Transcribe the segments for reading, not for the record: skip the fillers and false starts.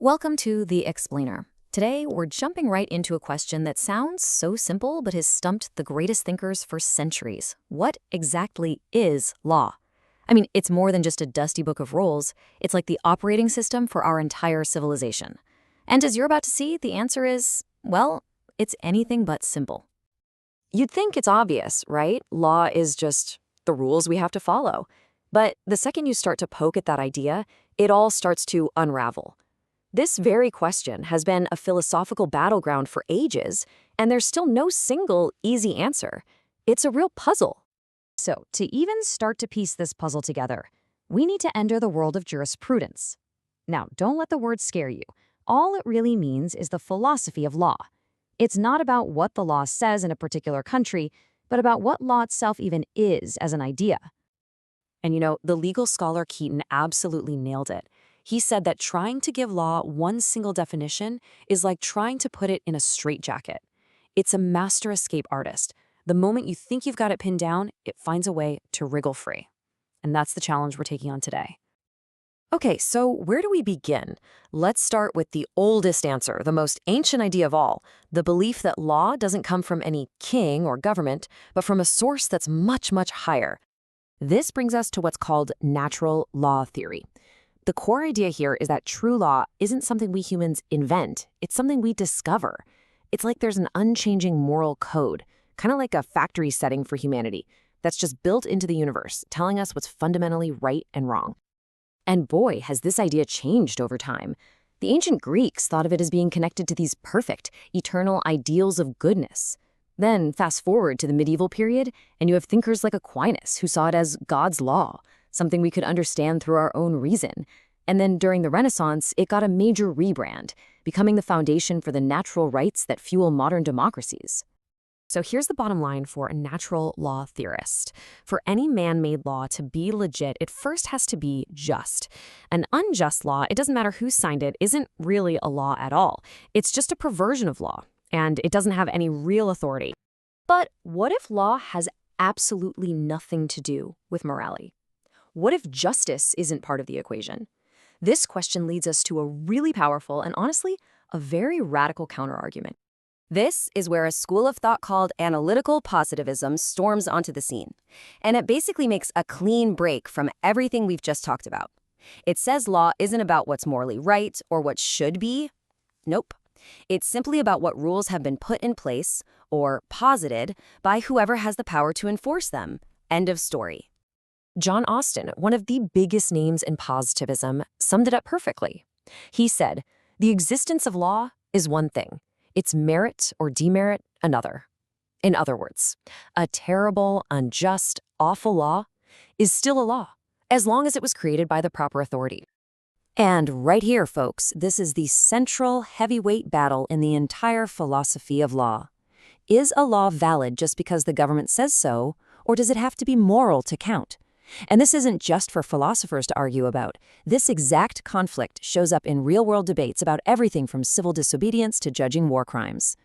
Welcome to The Explainer. Today, we're jumping right into a question that sounds so simple but has stumped the greatest thinkers for centuries. What exactly is law? I mean, it's more than just a dusty book of rules. It's like the operating system for our entire civilization. And as you're about to see, the answer is, well, it's anything but simple. You'd think it's obvious, right? Law is just the rules we have to follow. But the second you start to poke at that idea, it all starts to unravel. This very question has been a philosophical battleground for ages, and there's still no single easy answer. It's a real puzzle. So, to even start to piece this puzzle together, we need to enter the world of jurisprudence. Now, don't let the word scare you. All it really means is the philosophy of law. It's not about what the law says in a particular country, but about what law itself even is as an idea. And the legal scholar Keaton absolutely nailed it. He said that trying to give law one single definition is like trying to put it in a straitjacket. It's a master escape artist. The moment you think you've got it pinned down, it finds a way to wriggle free. And that's the challenge we're taking on today. Okay, so where do we begin? Let's start with the oldest answer, the most ancient idea of all, the belief that law doesn't come from any king or government, but from a source that's much, much higher. This brings us to what's called natural law theory. The core idea here is that true law isn't something we humans invent, it's something we discover. It's like there's an unchanging moral code, kind of like a factory setting for humanity, that's just built into the universe, telling us what's fundamentally right and wrong. And boy, has this idea changed over time. The ancient Greeks thought of it as being connected to these perfect, eternal ideals of goodness. Then fast forward to the medieval period, and you have thinkers like Aquinas who saw it as God's law, something we could understand through our own reason. And then during the Renaissance, it got a major rebrand, becoming the foundation for the natural rights that fuel modern democracies. So here's the bottom line for a natural law theorist. For any man-made law to be legit, it first has to be just. An unjust law, it doesn't matter who signed it, isn't really a law at all. It's just a perversion of law, and it doesn't have any real authority. But what if law has absolutely nothing to do with morality? What if justice isn't part of the equation? This question leads us to a really powerful and honestly, a very radical counterargument. This is where a school of thought called analytical positivism storms onto the scene. And it basically makes a clean break from everything we've just talked about. It says law isn't about what's morally right or what should be. Nope. It's simply about what rules have been put in place or posited by whoever has the power to enforce them. End of story. John Austin, one of the biggest names in positivism, summed it up perfectly. He said, "The existence of law is one thing. Its merit or demerit, another." In other words, a terrible, unjust, awful law is still a law, as long as it was created by the proper authority. And right here, folks, this is the central heavyweight battle in the entire philosophy of law. Is a law valid just because the government says so, or does it have to be moral to count? And this isn't just for philosophers to argue about. This exact conflict shows up in real-world debates about everything from civil disobedience to judging war crimes.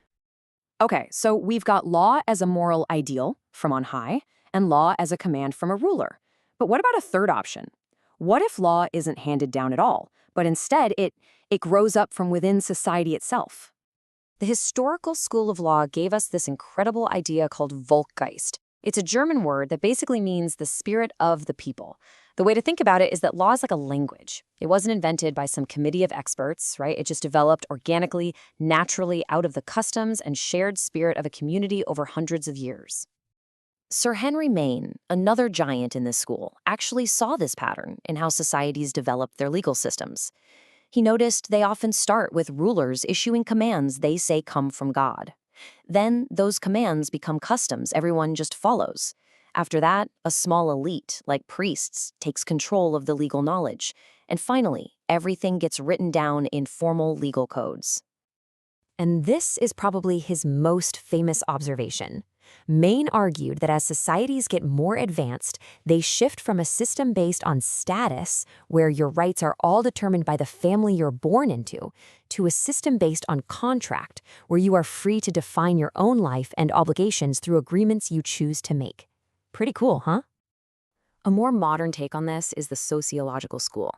Okay, so we've got law as a moral ideal from on high, and law as a command from a ruler. But what about a third option? What if law isn't handed down at all, but instead it grows up from within society itself? The historical school of law gave us this incredible idea called Volkgeist. It's a German word that basically means the spirit of the people. The way to think about it is that law is like a language. It wasn't invented by some committee of experts, right? It just developed organically, naturally out of the customs and shared spirit of a community over hundreds of years. Sir Henry Maine, another giant in this school, actually saw this pattern in how societies developed their legal systems. He noticed they often start with rulers issuing commands they say come from God. Then those commands become customs everyone just follows. After that, a small elite, like priests, takes control of the legal knowledge. And finally, everything gets written down in formal legal codes. And this is probably his most famous observation. Maine argued that as societies get more advanced, they shift from a system based on status, where your rights are all determined by the family you're born into, to a system based on contract, where you are free to define your own life and obligations through agreements you choose to make. Pretty cool, huh? A more modern take on this is the sociological school.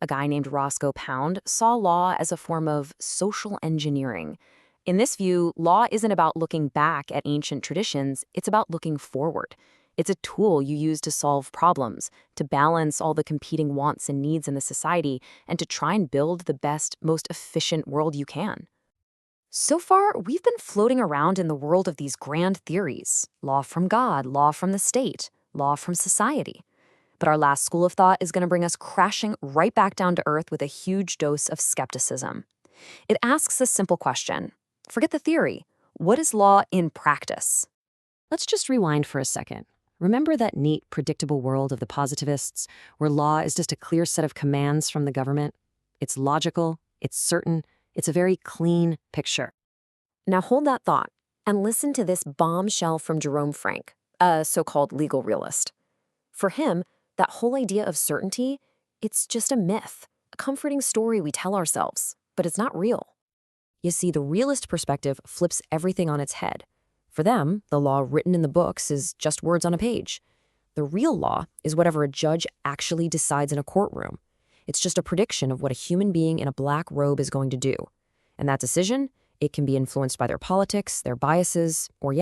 a guy named Roscoe Pound, saw law as a form of social engineering. In this view, law isn't about looking back at ancient traditions, it's about looking forward. It's a tool you use to solve problems, to balance all the competing wants and needs in the society, and to try and build the best, most efficient world you can. So far, we've been floating around in the world of these grand theories: law from God, law from the state, law from society. But our last school of thought is going to bring us crashing right back down to earth with a huge dose of skepticism. It asks a simple question. Forget the theory. What is law in practice? Let's just rewind for a second. Remember that neat, predictable world of the positivists, where law is just a clear set of commands from the government? It's logical, it's certain, it's a very clean picture. Now hold that thought and listen to this bombshell from Jerome Frank, a so-called legal realist. For him, that whole idea of certainty, it's just a myth, a comforting story we tell ourselves, but it's not real. You see, the realist perspective flips everything on its head. For them, the law written in the books is just words on a page. The real law is whatever a judge actually decides in a courtroom. It's just a prediction of what a human being in a black robe is going to do. And that decision, it can be influenced by their politics, their biases, or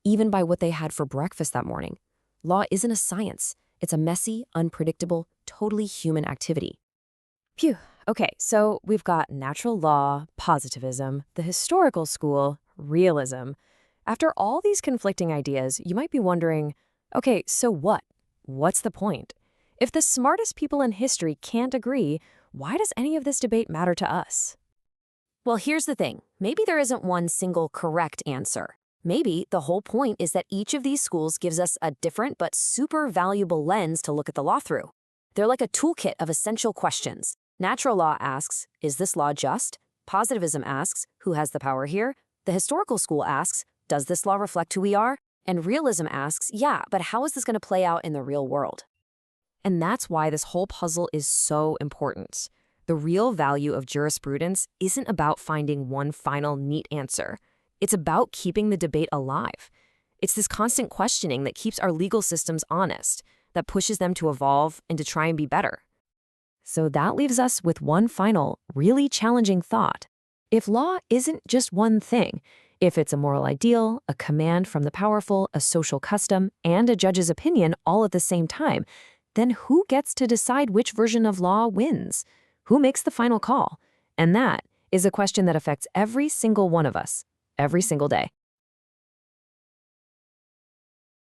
even by what they had for breakfast that morning. Law isn't a science. It's a messy, unpredictable, totally human activity. Phew. Okay, so we've got natural law, positivism, the historical school, realism. After all these conflicting ideas, you might be wondering, okay, so what? What's the point? If the smartest people in history can't agree, why does any of this debate matter to us? Well, here's the thing. Maybe there isn't one single correct answer. Maybe the whole point is that each of these schools gives us a different but super valuable lens to look at the law through. They're like a toolkit of essential questions. Natural law asks, is this law just? Positivism asks, who has the power here? The historical school asks, does this law reflect who we are? And realism asks, yeah, but how is this going to play out in the real world? And that's why this whole puzzle is so important. The real value of jurisprudence isn't about finding one final neat answer. It's about keeping the debate alive. It's this constant questioning that keeps our legal systems honest, that pushes them to evolve and to try and be better. So that leaves us with one final, really challenging thought. If law isn't just one thing, if it's a moral ideal, a command from the powerful, a social custom, and a judge's opinion all at the same time, then who gets to decide which version of law wins? Who makes the final call? And that is a question that affects every single one of us, every single day.